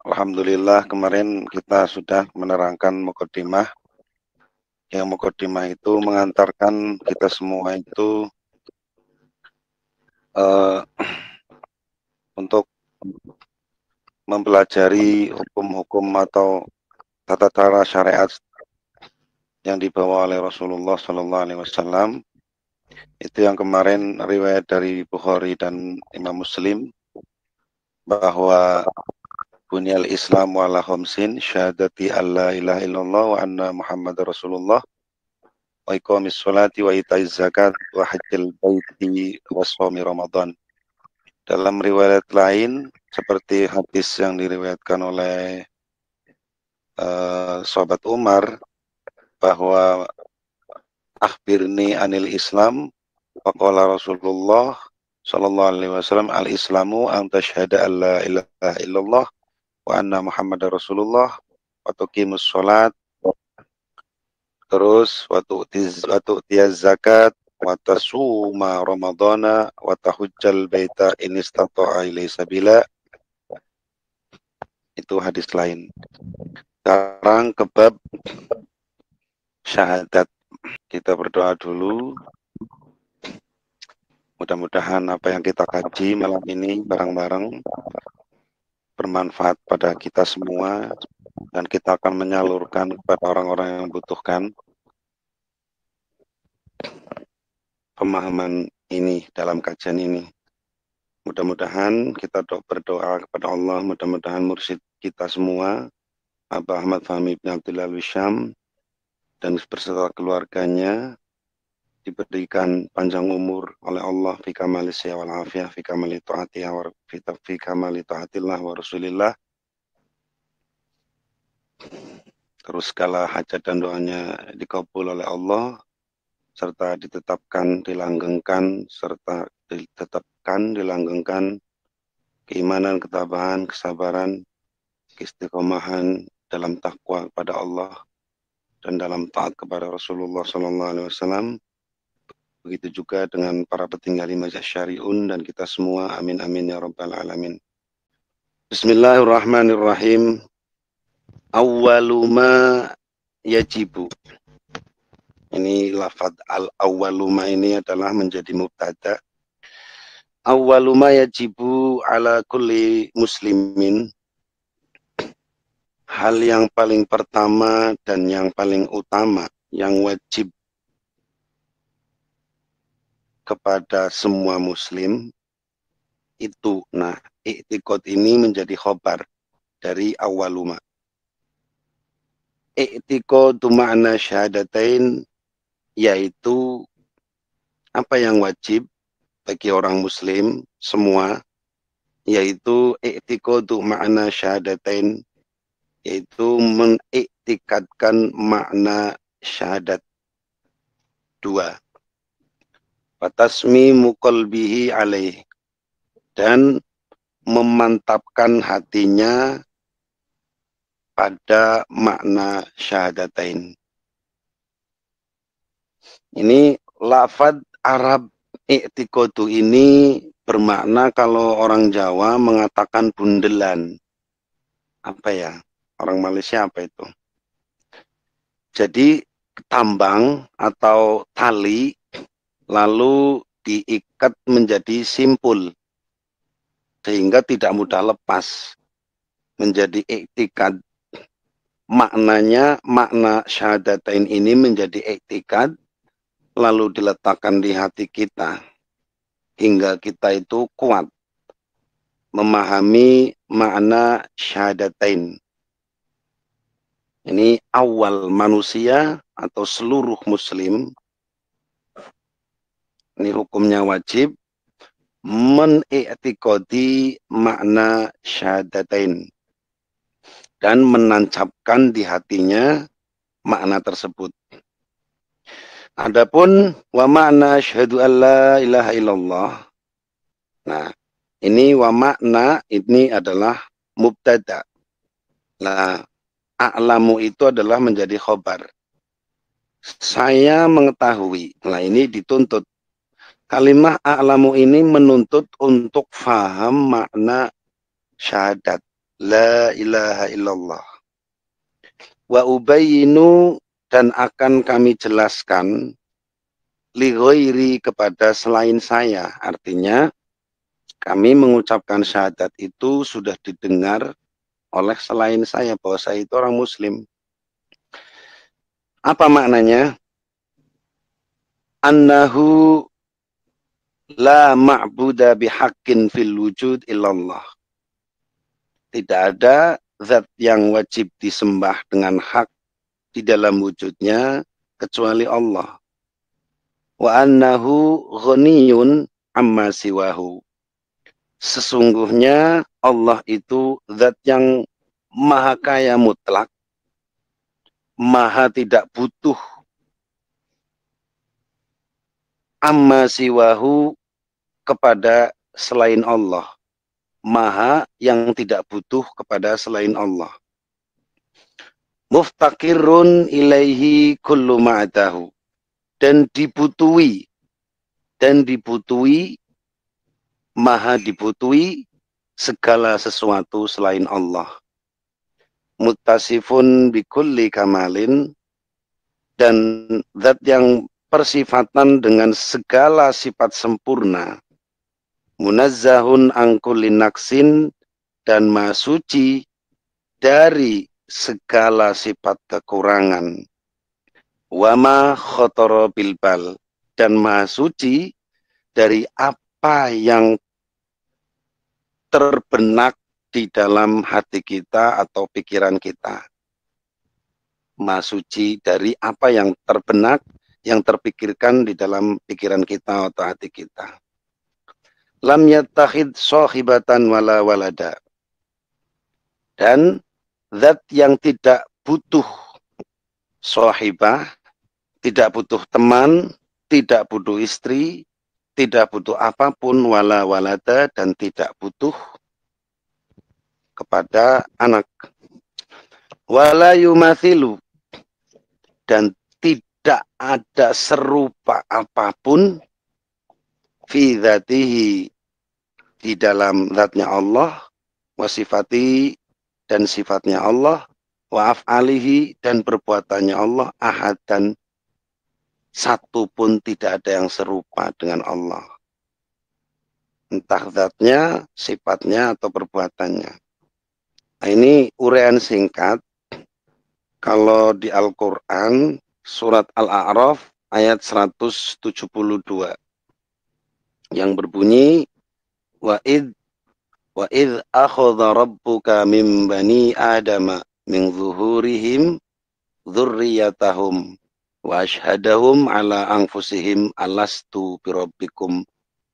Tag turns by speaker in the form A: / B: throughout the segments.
A: Alhamdulillah kemarin kita sudah menerangkan mukadimah. Yang mukadimah itu mengantarkan kita semua itu uh, untuk mempelajari hukum-hukum atau tata cara syariat yang dibawa oleh Rasulullah Sallallahu Alaihi Wasallam. Itu yang kemarin riwayat dari Bukhari dan Imam Muslim bahwa bunyal Islam wala khamsin syahadati alla ilaha illallah wa anna Muhammad Rasulullah wa iqamis sholati wa itaiz zakat wa hajjil baiti wa shaumi Ramadan. Dalam riwayat lain seperti hadis yang diriwayatkan oleh sahabat Umar bahwa akhbirni anil Islam faqala Rasulullah sallallahu alaihi wasallam al-islamu an tasyhada alla ilaha illallah wa anna Muhammadar Rasulullah wa tuqimus sholat terus wa tu'tiyaz zakat wa tasuma ramadhana wa tahujjal baita in istata'a ilaihi sabila. Itu hadis lain. Sekarang ke bab syahadat. Kita berdoa dulu. Mudah-mudahan apa yang kita kaji malam ini bareng-bareng bermanfaat pada kita semua dan kita akan menyalurkan kepada orang-orang yang membutuhkan pemahaman ini dalam kajian ini. Mudah-mudahan kita berdoa kepada Allah, mudah-mudahan mursyid kita semua, Abah Ahmad Fahmi bin Abdullah Al-Wisham, dan beserta keluarganya diberikan panjang umur oleh Allah fi kamali siha wal afiyah fi kamali ta'atih wa fi kamali ta'atillah wa rasulillah. Terus segala hajat dan doanya dikabul oleh Allah serta ditetapkan dilanggengkan keimanan, ketabahan, kesabaran, keistiqomahan dalam takwa kepada Allah dan dalam taat kepada Rasulullah sallallahu alaihi wasallam. Begitu juga dengan para petinggal mazhab syari'un dan kita semua. Amin amin ya rabbal alamin. Bismillahirrahmanirrahim. Awwalu ma yajibu. Ini lafaz al-awwalu ma ini adalah menjadi mubtada. Awwalu ma yajibu ala kulli muslimin. Hal yang paling pertama dan yang paling utama yang wajib kepada semua muslim itu, nah, i'tiqad ini menjadi khobar dari awwaluma. I'tiqadu ma'na syahadatain, yaitu apa yang wajib bagi orang muslim semua, yaitu i'tiqadu ma'na syahadatain, yaitu mengiktikadkan makna syahadat dua. Fatasmi muqalbihi alaih, dan memantapkan hatinya pada makna syahadatain. Ini lafaz Arab i'tiqadu ini bermakna kalau orang Jawa mengatakan bundelan. Apa ya? Orang Malaysia apa itu? Jadi tambang atau tali lalu diikat menjadi simpul sehingga tidak mudah lepas, menjadi i'tikad. Maknanya, makna syahadatain ini menjadi i'tikad lalu diletakkan di hati kita hingga kita itu kuat memahami makna syahadatain. Ini awal manusia atau seluruh muslim. Ini hukumnya wajib men'iktikadi makna syahadatain dan menancapkan di hatinya makna tersebut. Adapun wa makna syahadu alla ilaha illallah. Nah, ini wa makna ini adalah mubtada. Nah, a'lamu itu adalah menjadi khobar. Saya mengetahui. Nah, ini dituntut. Kalimah a'lamu ini menuntut untuk faham makna syahadat. La ilaha illallah. Wa ubayyinu, dan akan kami jelaskan, li ghairi, kepada selain saya. Artinya kami mengucapkan syahadat itu sudah didengar oleh selain saya, bahwa saya itu orang muslim. Apa maknanya? Annahu la ma'buda bihaqqin fil wujud illallah. Tidak ada zat yang wajib disembah dengan hak di dalam wujudnya kecuali Allah. Wa annahu ghaniyun amma siwahu. Sesungguhnya Allah itu zat yang maha kaya mutlak, maha tidak butuh amma siwahu, kepada selain Allah. Maha yang tidak butuh kepada selain Allah. Muftaqirun ilaihi kullu ma'adahu. Dan dibutuhi, maha dibutuhi segala sesuatu selain Allah. Muttasifun bikulli kamalin, dan zat yang persifatan dengan segala sifat sempurna. Munazzahun an kulli naqsin, dan maha suci dari segala sifat kekurangan. Wama khotoro bilbal, dan maha suci dari apa yang terbenak di dalam hati kita atau pikiran kita. Maha suci dari apa yang terbenak, yang terpikirkan di dalam pikiran kita atau hati kita. Lam yattakhid shahibatan wala walada. Dan zat yang tidak butuh sahibah, tidak butuh teman, tidak butuh istri, tidak butuh apapun, wala walada, dan tidak butuh kepada anak. Wala yumathilu, dan tidak ada serupa apapun fi dzatihi, di dalam zatnya Allah, wa sifati, dan sifatnya Allah, wa af'alihi, dan perbuatannya Allah, ahad, dan satu pun tidak ada yang serupa dengan Allah. Entah zatnya, sifatnya, atau perbuatannya. Nah, ini uraian singkat. Kalau di Al-Quran, surat Al-A'raf, ayat 172. Yang berbunyi, wa id akhadha rabbuka min bani adama min zuhurihim dzurriyyatahum wa ashhadahum ala anfusihim alastu birabbikum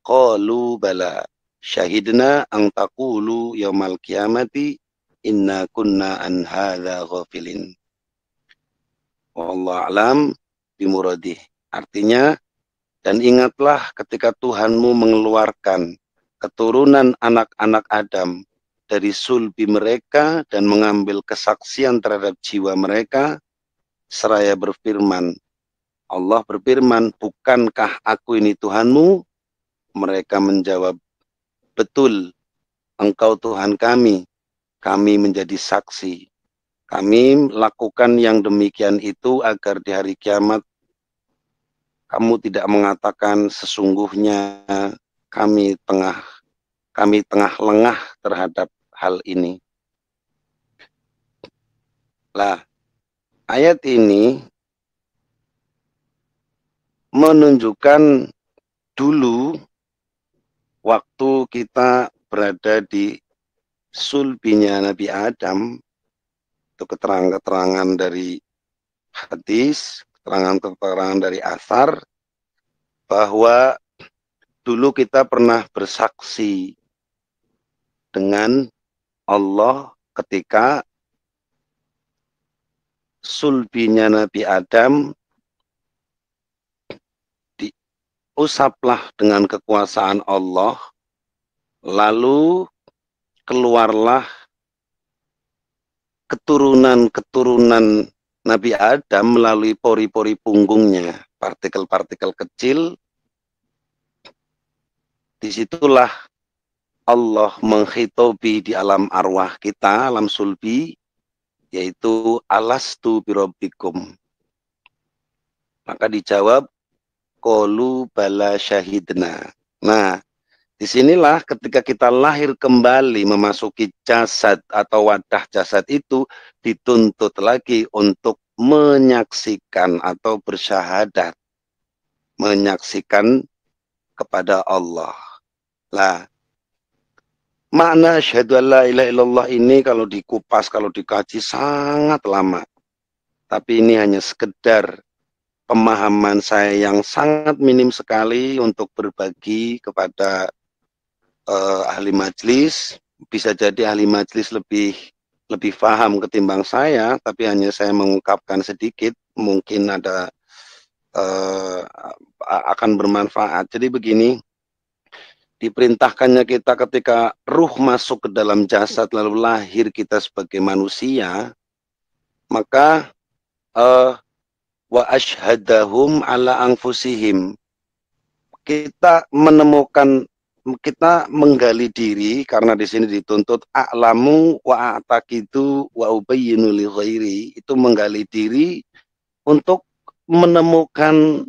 A: qalu bala syahidna an taqulu yaumal qiyamati inna kunna an hadza ghafilin. Wallahu a'lam bimuradih. Artinya, dan ingatlah ketika Tuhanmu mengeluarkan keturunan anak-anak Adam dari sulbi mereka dan mengambil kesaksian terhadap jiwa mereka, seraya berfirman, Allah berfirman, bukankah aku ini Tuhanmu? Mereka menjawab, betul, engkau Tuhan kami menjadi saksi. Kami lakukan yang demikian itu agar di hari kiamat kamu tidak mengatakan sesungguhnya kami tengah lengah terhadap hal ini. Lah, ayat ini menunjukkan dulu waktu kita berada di sulbinya Nabi Adam, itu keterangan-keterangan dari hadis, keterangan-keterangan dari athar, bahwa dulu kita pernah bersaksi dengan Allah ketika sulbinya Nabi Adam diusaplah dengan kekuasaan Allah, lalu keluarlah keturunan-keturunan Nabi Adam melalui pori-pori punggungnya, partikel-partikel kecil. Disitulah
B: Allah menghitobi di alam arwah kita, alam sulbi, yaitu alastu birabbikum. Maka dijawab, qalu bala syahidna. Nah, disinilah ketika kita lahir kembali memasuki jasad atau wadah jasad itu dituntut lagi untuk menyaksikan atau bersyahadat. Menyaksikan kepada Allah. Lah, makna syahadu an la ilaha illallah ini kalau dikupas, kalau dikaji sangat lama. Tapi ini hanya sekedar pemahaman saya yang sangat minim sekali untuk berbagi kepada ahli majlis. Bisa jadi ahli majlis lebih paham ketimbang saya, tapi hanya saya mengungkapkan sedikit, mungkin ada akan bermanfaat. Jadi begini, diperintahkannya kita ketika ruh masuk ke dalam jasad lalu lahir kita sebagai manusia, maka wa ashhadahum ala anfusihim, kita menemukan, kita menggali diri, karena di sini dituntut a'lamu wa a'taqidu wa ubayyinu li ghairi, itu menggali diri untuk menemukan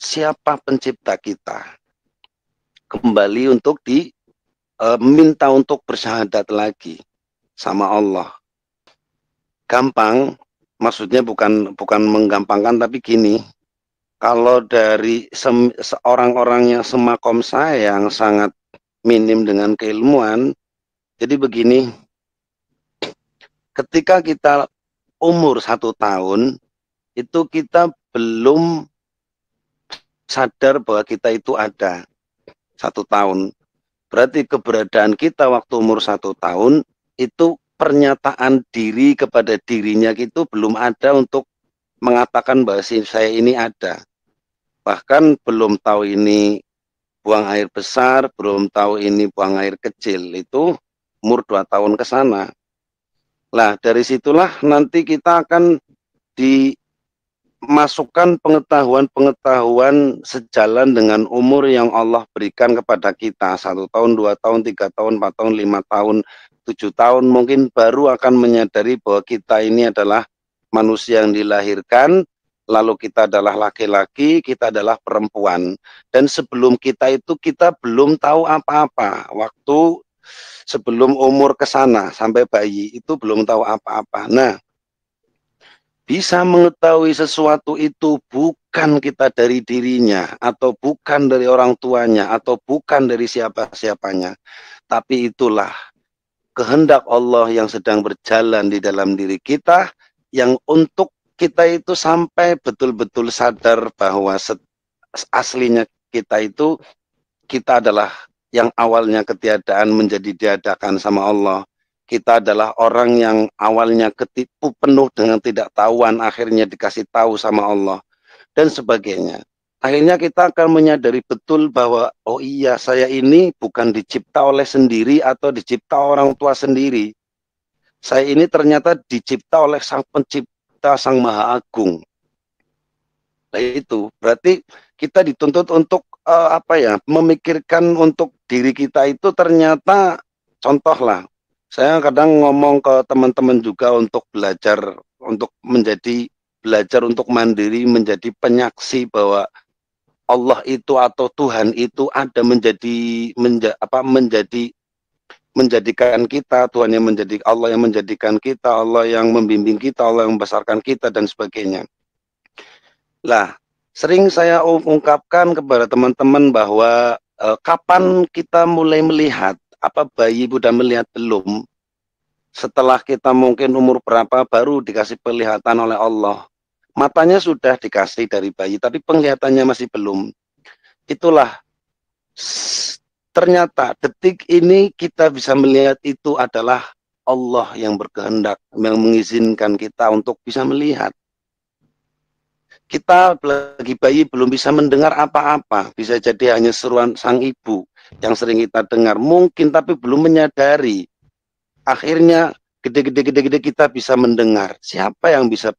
B: siapa pencipta kita, kembali untuk minta untuk bersyahadat lagi sama Allah. Gampang, maksudnya bukan menggampangkan, tapi gini, kalau dari seorang-orang yang semakom saya yang sangat minim dengan keilmuan, jadi begini, ketika kita umur 1 tahun, itu kita belum sadar bahwa kita itu ada 1 tahun. Berarti keberadaan kita waktu umur 1 tahun, itu pernyataan diri kepada dirinya itu belum ada untuk mengatakan bahwa saya ini ada. Bahkan belum tahu ini buang air besar, belum tahu ini buang air kecil, itu umur 2 tahun ke sana. Lah, dari situlah nanti kita akan dimasukkan pengetahuan-pengetahuan sejalan dengan umur yang Allah berikan kepada kita. 1 tahun, 2 tahun, 3 tahun, 4 tahun, 5 tahun, 7 tahun, mungkin baru akan menyadari bahwa kita ini adalah manusia yang dilahirkan, lalu kita adalah laki-laki, kita adalah perempuan. Dan sebelum kita itu, kita belum tahu apa-apa. Waktu sebelum umur ke sana, sampai bayi, itu belum tahu apa-apa. Nah, bisa mengetahui sesuatu itu bukan kita dari dirinya, atau bukan dari orang tuanya, atau bukan dari siapa-siapanya. Tapi itulah kehendak Allah yang sedang berjalan di dalam diri kita, yang untuk kita itu sampai betul-betul sadar bahwa aslinya kita itu, kita adalah yang awalnya ketiadaan menjadi diadakan sama Allah. Kita adalah orang yang awalnya ketipu penuh dengan tidak tahuan, akhirnya dikasih tahu sama Allah, dan sebagainya. Akhirnya kita akan menyadari betul bahwa, oh iya, saya ini bukan dicipta oleh sendiri atau dicipta orang tua sendiri. Saya ini ternyata dicipta oleh Sang Pencipta, Sang Maha Agung. Nah, itu berarti kita dituntut untuk memikirkan untuk diri kita itu. Ternyata contoh lah, saya kadang ngomong ke teman-teman juga untuk belajar untuk mandiri, menjadi penyaksi bahwa Allah itu atau Tuhan itu ada menjadikan kita, Tuhan yang menjadi, Allah yang menjadikan kita, Allah yang membimbing kita, Allah yang membesarkan kita, dan sebagainya. Lah, sering saya ungkapkan kepada teman-teman bahwa kapan kita mulai melihat, apa bayi sudah melihat belum? Setelah kita mungkin umur berapa baru dikasih penglihatan oleh Allah. Matanya sudah dikasih dari bayi, tapi penglihatannya masih belum. Itulah, ternyata detik ini kita bisa melihat itu adalah Allah yang berkehendak, yang mengizinkan kita untuk bisa melihat. Kita lagi bayi belum bisa mendengar apa-apa, bisa jadi hanya seruan sang ibu yang sering kita dengar, mungkin, tapi belum menyadari. Akhirnya gede-gede kita bisa mendengar. Siapa yang bisa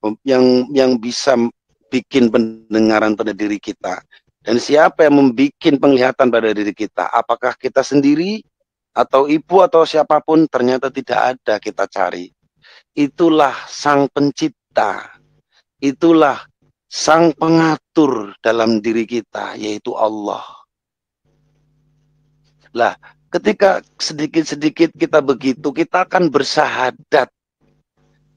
B: bikin pendengaran pada diri kita? Dan siapa yang membuat penglihatan pada diri kita? Apakah kita sendiri atau ibu atau siapapun? Ternyata tidak ada, kita cari. Itulah sang pencipta. Itulah sang pengatur dalam diri kita, yaitu Allah. Lah, ketika sedikit-sedikit kita begitu, kita akan bersahadat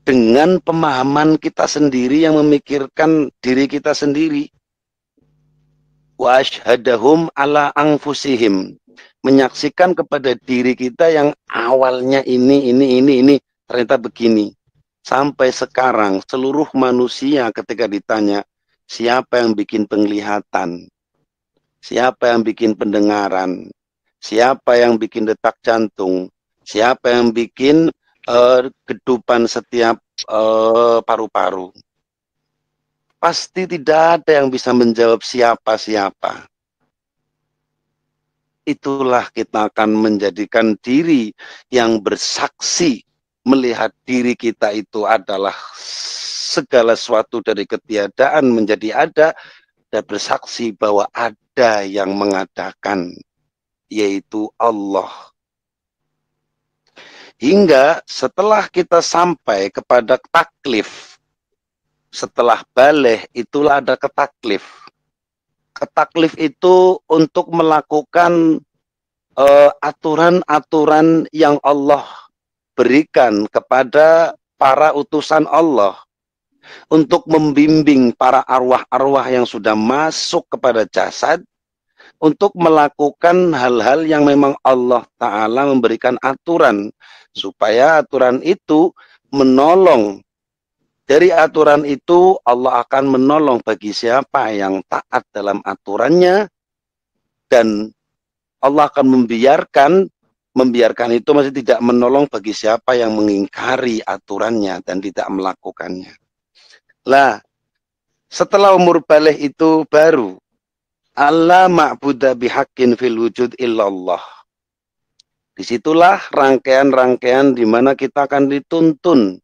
B: dengan pemahaman kita sendiri yang memikirkan diri kita sendiri. Wa asyhadahum ala anfusihim, menyaksikan kepada diri kita yang awalnya ini ternyata begini. Sampai sekarang seluruh manusia ketika ditanya siapa yang bikin penglihatan, siapa yang bikin pendengaran, siapa yang bikin detak jantung, siapa yang bikin kehidupan setiap paru-paru, pasti tidak ada yang bisa menjawab siapa-siapa. Itulah kita akan menjadikan diri yang bersaksi, melihat diri kita itu adalah segala sesuatu dari ketiadaan menjadi ada, dan bersaksi bahwa ada yang mengadakan, yaitu Allah. Hingga setelah kita sampai kepada taklif, setelah baleh itulah ada ketaklif. Ketaklif itu untuk melakukan aturan-aturan yang Allah berikan kepada para utusan Allah, untuk membimbing para arwah-arwah yang sudah masuk kepada jasad, untuk melakukan hal-hal yang memang Allah Ta'ala memberikan aturan, supaya aturan itu menolong. Dari aturan itu Allah akan menolong bagi siapa yang taat dalam aturannya, dan Allah akan membiarkan itu masih tidak menolong bagi siapa yang mengingkari aturannya dan tidak melakukannya. Lah, setelah umur baligh itu baru Allah ma'buda bihaqqin fil wujud illallah. Disitulah rangkaian-rangkaian di mana kita akan dituntun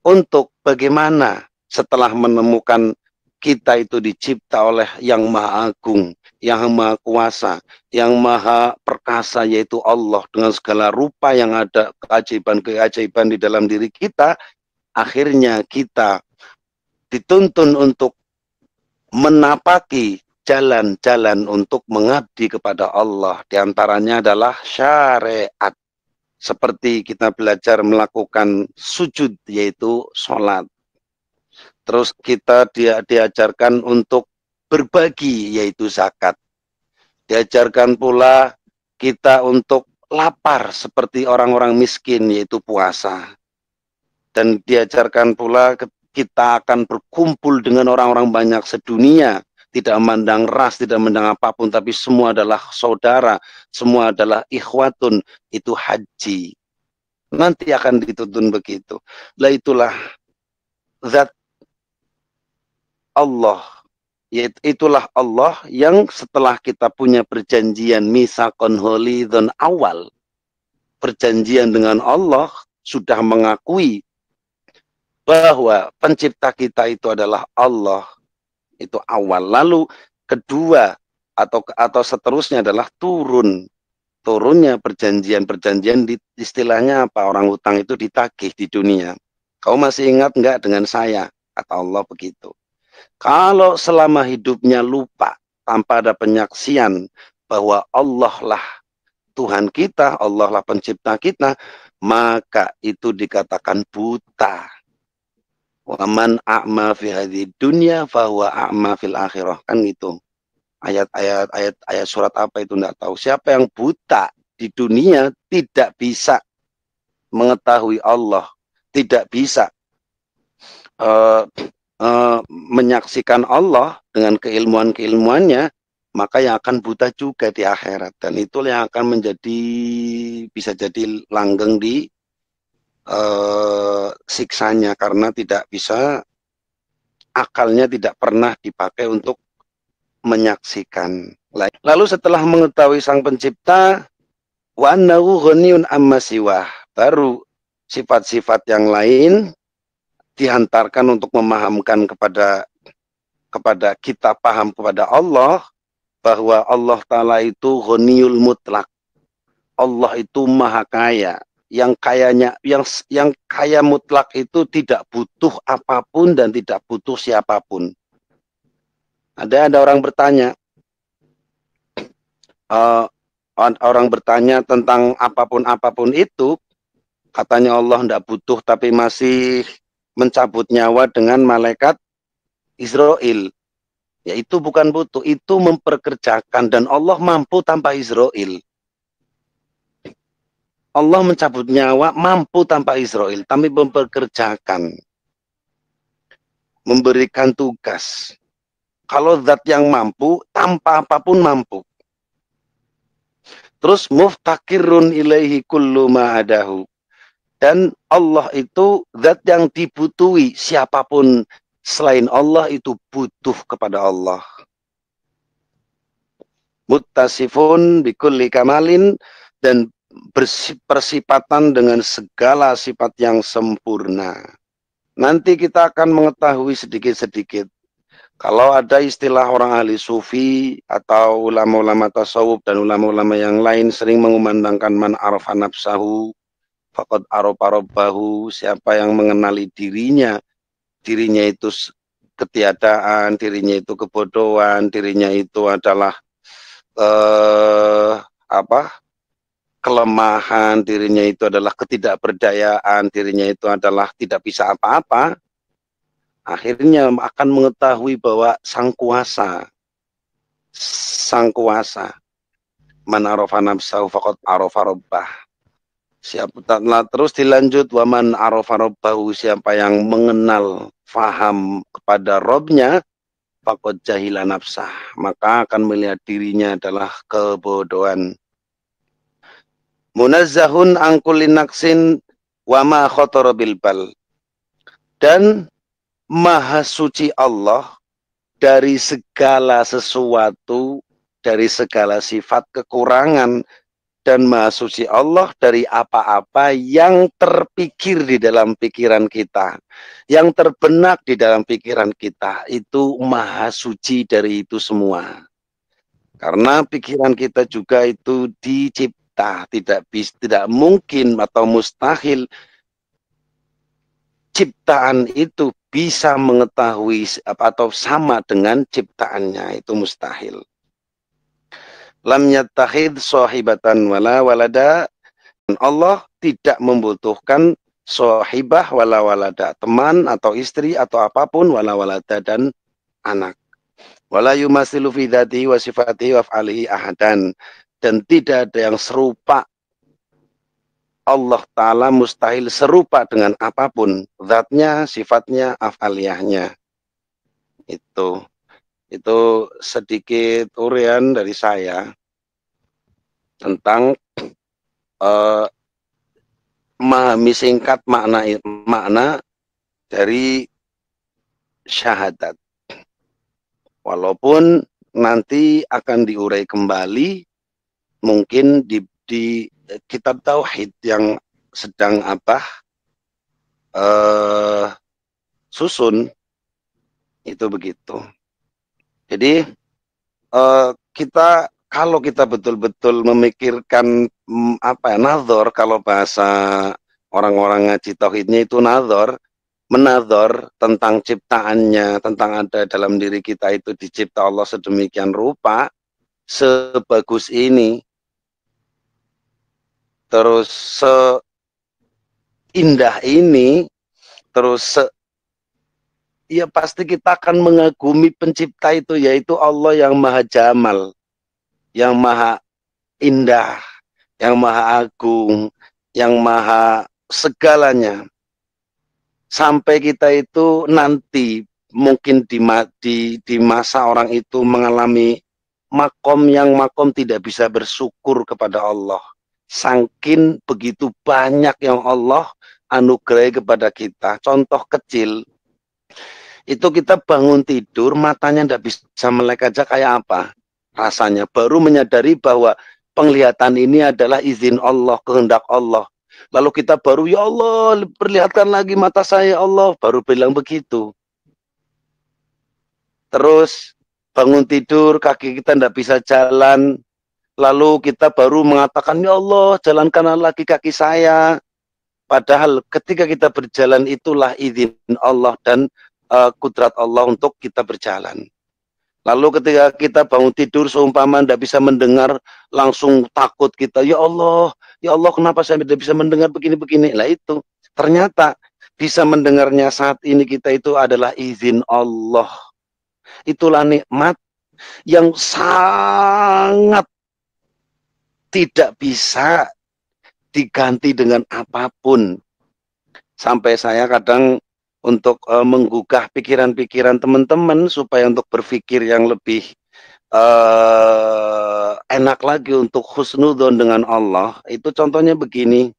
B: untuk bagaimana setelah menemukan kita itu dicipta oleh yang maha agung, yang maha kuasa, yang maha perkasa, yaitu Allah, dengan segala rupa yang ada, keajaiban-keajaiban di dalam diri kita. Akhirnya kita dituntun untuk menapaki jalan-jalan untuk mengabdi kepada Allah. Di antaranya adalah syariat. Seperti kita belajar melakukan sujud, yaitu sholat. Terus kita diajarkan untuk berbagi, yaitu zakat. Diajarkan pula kita untuk lapar seperti orang-orang miskin, yaitu puasa. Dan diajarkan pula kita akan berkumpul dengan orang-orang banyak sedunia, tidak memandang ras, tidak memandang apapun, tapi semua adalah saudara, semua adalah ikhwatun, itu haji. Nanti akan dituntun begitu. Lah itulah zat Allah, itulah Allah yang setelah kita punya perjanjian misaqon holidon awal, perjanjian dengan Allah, sudah mengakui bahwa pencipta kita itu adalah Allah, itu awal. Lalu kedua atau seterusnya adalah turunnya perjanjian istilahnya apa, orang hutang itu ditagih di dunia. Kau masih ingat enggak dengan saya? Kata Allah begitu. Kalau selama hidupnya lupa, tanpa ada penyaksian bahwa Allah lah Tuhan kita, Allah lah pencipta kita, maka itu dikatakan buta. Wa man a'ma fi hadhihi dunya fa huwa a'ma fil akhirah, kan gitu. Ayat surat apa itu enggak tahu. Siapa yang buta di dunia tidak bisa mengetahui Allah, tidak bisa menyaksikan Allah dengan keilmuannya, maka yang akan buta juga di akhirat. Dan itulah yang akan bisa jadi langgeng di siksanya, karena tidak bisa, akalnya tidak pernah dipakai untuk menyaksikan. Lalu setelah mengetahui sang pencipta, wa annahu ghaniyun amma siwah, baru sifat-sifat yang lain dihantarkan untuk memahamkan kepada kita paham kepada Allah, bahwa Allah Ta'ala itu ghaniyul mutlak. Allah itu maha kaya. Yang kayanya, yang kaya mutlak itu tidak butuh apapun dan tidak butuh siapapun. Ada orang bertanya, orang bertanya tentang apapun itu, katanya Allah tidak butuh tapi masih mencabut nyawa dengan malaikat Israel. Ya itu bukan butuh, itu memperkerjakan, dan Allah mampu tanpa Israel. Allah mencabut nyawa mampu tanpa Israel, tapi memperkerjakan, memberikan tugas. Kalau zat yang mampu, tanpa apapun mampu. Terus muftakirun ilaihi kullu ma'adahu. Dan Allah itu zat yang dibutuhi, siapapun selain Allah itu butuh kepada Allah. Muttasifun bikulli kamalin, dan bersifatan dengan segala sifat yang sempurna. Nanti kita akan mengetahui sedikit-sedikit. Kalau ada istilah orang ahli sufi atau ulama-ulama tasawuf dan ulama-ulama yang lain sering mengumandangkan man arafa nafsahu faqad arafa rabbahu, siapa yang mengenali dirinya itu ketiadaan, dirinya itu kebodohan, dirinya itu adalah kelemahan, dirinya itu adalah ketidakberdayaan, dirinya itu adalah tidak bisa apa-apa. Akhirnya akan mengetahui bahwa sang kuasa man arafa nafsahu faqad arafa rabbah. Terus dilanjut, waman arafa rabbahu, siapa yang mengenal, faham kepada Robnya, faqad jahila nafsah, maka akan melihat dirinya adalah kebodohan. Munazzahun angkulin naksin wama khotoro bilbal, dan maha suci Allah dari segala sesuatu, dari segala sifat kekurangan, dan maha suci Allah dari apa-apa yang terpikir di dalam pikiran kita, yang terbenak di dalam pikiran kita, itu maha suci dari itu semua. Karena pikiran kita juga itu dicipta, tidak mungkin atau mustahil ciptaan itu bisa mengetahui atau sama dengan ciptaannya, itu mustahil. Lam yattakhid sahibatan wala walada, dan Allah tidak membutuhkan sahibah wala walada, teman atau istri atau apapun, wala walada dan anak. Wala yumasilu fi dzatihi wa sifatihi wa af'alihi ahadan, dan tidak ada yang serupa. Allah Ta'ala mustahil serupa dengan apapun, zatnya, sifatnya, af'aliyahnya. Itu sedikit urian dari saya tentang memahami singkat makna dari syahadat. Walaupun nanti akan diurai kembali, mungkin di kitab tauhid yang sedang susun, itu begitu. Jadi kalau kita betul-betul memikirkan nazar, kalau bahasa orang-orang ngaji tauhidnya itu nazar, menazar tentang ciptaannya, tentang ada dalam diri kita itu dicipta Allah sedemikian rupa, sebagus ini, terus seindah ini, terus ya pasti kita akan mengagumi pencipta itu, yaitu Allah yang maha jamal, yang maha indah, yang maha agung, yang maha segalanya. Sampai kita itu nanti mungkin di masa orang itu mengalami makom yang tidak bisa bersyukur kepada Allah. Saking begitu banyak yang Allah anugerai kepada kita. Contoh kecil, itu kita bangun tidur, matanya tidak bisa melek aja, kayak apa rasanya. Baru menyadari bahwa penglihatan ini adalah izin Allah, kehendak Allah. Lalu kita baru, ya Allah, perlihatkan lagi mata saya Allah, baru bilang begitu. Terus bangun tidur kaki kita tidak bisa jalan, lalu kita baru mengatakan, ya Allah jalankanlah lagi kaki saya. Padahal ketika kita berjalan itulah izin Allah dan kudrat Allah untuk kita berjalan. Lalu ketika kita bangun tidur seumpama tidak bisa mendengar, langsung takut kita, ya Allah kenapa saya tidak bisa mendengar begini-begini. Lah itu, ternyata bisa mendengarnya saat ini kita itu adalah izin Allah. Itulah nikmat yang sangat tidak bisa diganti dengan apapun. Sampai saya kadang untuk menggugah pikiran-pikiran teman-teman supaya untuk berpikir yang lebih enak lagi untuk husnudzon dengan Allah. Itu contohnya begini.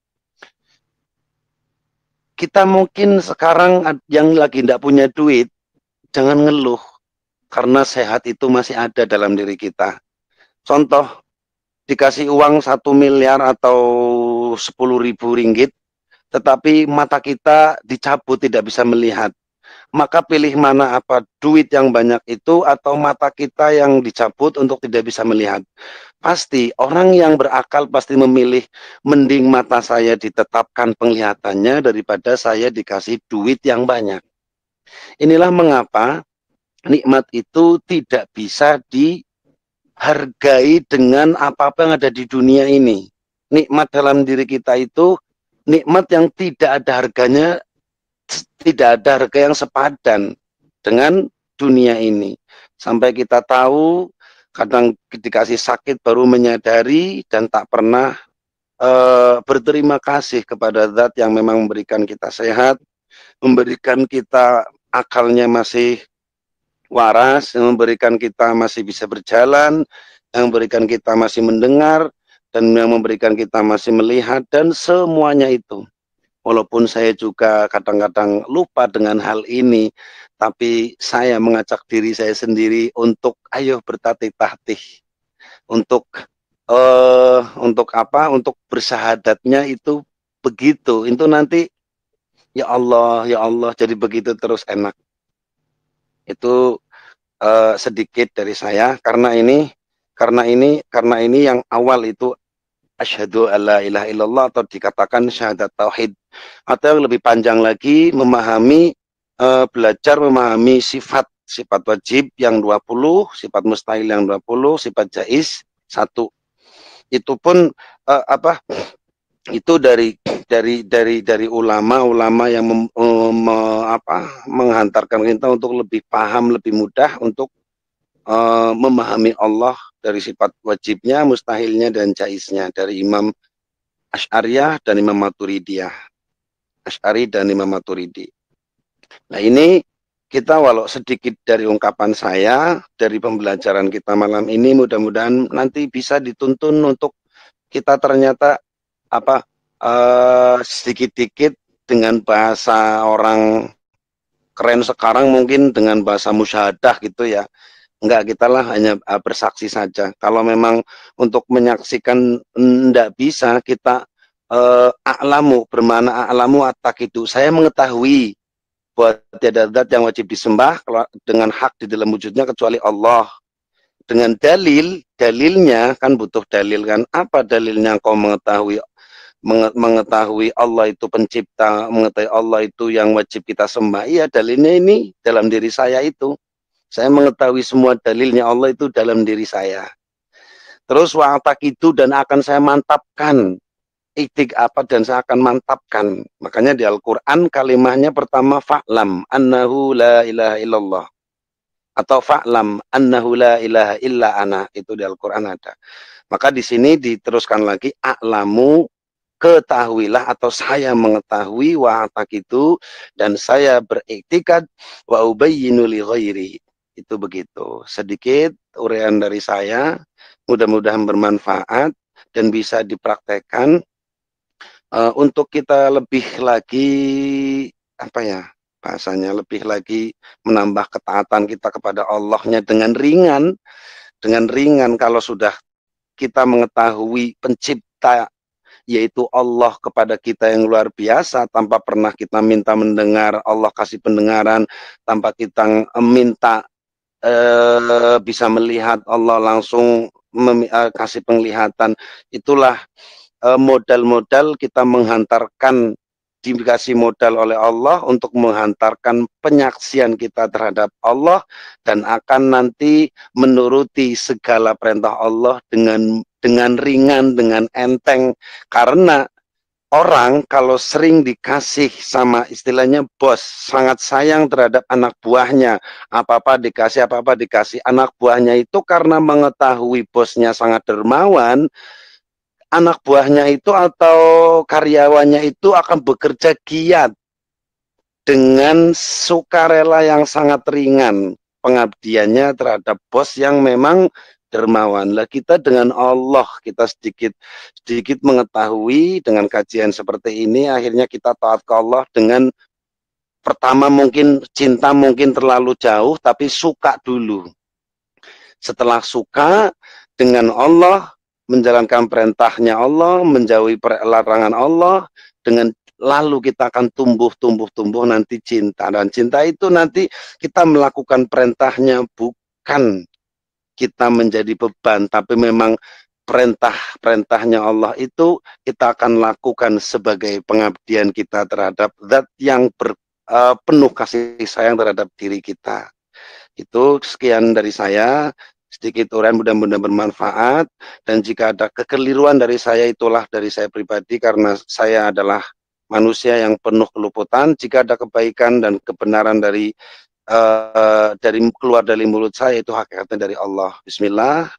B: Kita mungkin sekarang yang lagi tidak punya duit, jangan ngeluh. Karena sehat itu masih ada dalam diri kita. Contoh, dikasih uang 1 miliar atau 10.000 ringgit, tetapi mata kita dicabut tidak bisa melihat. Maka pilih mana, apa duit yang banyak itu atau mata kita yang dicabut untuk tidak bisa melihat. Pasti orang yang berakal pasti memilih mending mata saya ditetapkan penglihatannya daripada saya dikasih duit yang banyak. Inilah mengapa nikmat itu tidak bisa dihargai dengan apa-apa yang ada di dunia ini. Nikmat dalam diri kita itu nikmat yang tidak ada harganya, tidak ada harga yang sepadan dengan dunia ini. Sampai kita tahu, kadang dikasih sakit baru menyadari dan tak pernah berterima kasih kepada zat yang memang memberikan kita sehat, memberikan kita akalnya masih waras, yang memberikan kita masih bisa berjalan, yang memberikan kita masih mendengar, dan yang memberikan kita masih melihat, dan semuanya itu. Walaupun saya juga kadang-kadang lupa dengan hal ini, tapi saya mengajak diri saya sendiri untuk ayo bertatih-tatih, untuk apa? Untuk bersahadatnya itu begitu. Itu nanti ya Allah, jadi begitu terus enak. Itu sedikit dari saya karena ini yang awal itu asyhadu alla ilaha illallah atau dikatakan syahadat tauhid, atau yang lebih panjang lagi belajar memahami sifat wajib yang 20, sifat mustahil yang 20, sifat jaiz 1. Itu pun itu dari ulama-ulama yang menghantarkan kita untuk lebih paham, lebih mudah untuk memahami Allah dari sifat wajibnya, mustahilnya, dan jaiznya, dari Imam Asy'ariyah dan Imam Maturidiyah. Asy'ari dan Imam Maturidi. Nah ini kita walau sedikit dari ungkapan saya, dari pembelajaran kita malam ini, mudah-mudahan nanti bisa dituntun untuk kita ternyata sedikit-sedikit dengan bahasa orang keren sekarang, mungkin dengan bahasa musyahadah gitu ya. Enggak, kita lah hanya bersaksi saja. Kalau memang untuk menyaksikan enggak bisa, kita a'lamu, bermana a'lamu at-taqidu. Saya mengetahui bahwa tiada zat yang wajib disembah dengan hak di dalam wujudnya kecuali Allah. Dengan dalilnya kan butuh dalil kan. Apa dalilnya kau mengetahui Allah itu pencipta, mengetahui Allah itu yang wajib kita sembah? Iya, dalilnya ini dalam diri saya itu. Saya mengetahui semua dalilnya Allah itu dalam diri saya. Terus wa'taqidu, dan akan saya mantapkan. Dan saya akan mantapkan. Makanya di Al-Quran kalimahnya pertama fa'lam annahu la ilaha illallah. Atau fa'lam annahu la ilaha illa ana. Itu di Al-Quran ada. Maka di sini diteruskan lagi, a'lamu, ketahuilah atau saya mengetahui, wa'taqidu, dan saya beriktikad, wa ubayyinu li ghairi. Itu begitu. Sedikit uraian dari saya, mudah-mudahan bermanfaat dan bisa dipraktekkan untuk kita lebih lagi bahasanya, lebih lagi menambah ketaatan kita kepada Allahnya dengan ringan. Kalau sudah kita mengetahui pencipta yaitu Allah kepada kita yang luar biasa, tanpa pernah kita minta mendengar, Allah kasih pendengaran, tanpa kita minta bisa melihat Allah langsung kasih penglihatan. Itulah modal-modal kita menghantarkan, dikasih modal oleh Allah untuk menghantarkan penyaksian kita terhadap Allah dan akan nanti menuruti segala perintah Allah dengan ringan, dengan enteng. Karena orang kalau sering dikasih sama istilahnya bos, sangat sayang terhadap anak buahnya, apa-apa dikasih, anak buahnya itu karena mengetahui bosnya sangat dermawan, anak buahnya itu atau karyawannya itu akan bekerja giat dengan sukarela yang sangat ringan pengabdiannya terhadap bos yang memang dermawan. Lah kita dengan Allah kita sedikit mengetahui dengan kajian seperti ini, akhirnya kita taat ke Allah dengan pertama mungkin cinta mungkin terlalu jauh, tapi suka dulu. Setelah suka dengan Allah, menjalankan perintahnya Allah, menjauhi larangan Allah, dengan lalu kita akan tumbuh nanti cinta. Dan cinta itu nanti kita melakukan perintahnya, bukan kita menjadi beban, tapi memang perintahnya Allah itu kita akan lakukan sebagai pengabdian kita terhadap zat yang penuh kasih sayang terhadap diri kita. Itu sekian dari saya, sedikit uraian mudah-mudahan bermanfaat, dan jika ada kekeliruan dari saya, itulah dari saya pribadi karena saya adalah manusia yang penuh keluputan. Jika ada kebaikan dan kebenaran dari keluar dari mulut saya, itu hakikatnya dari Allah. Bismillah.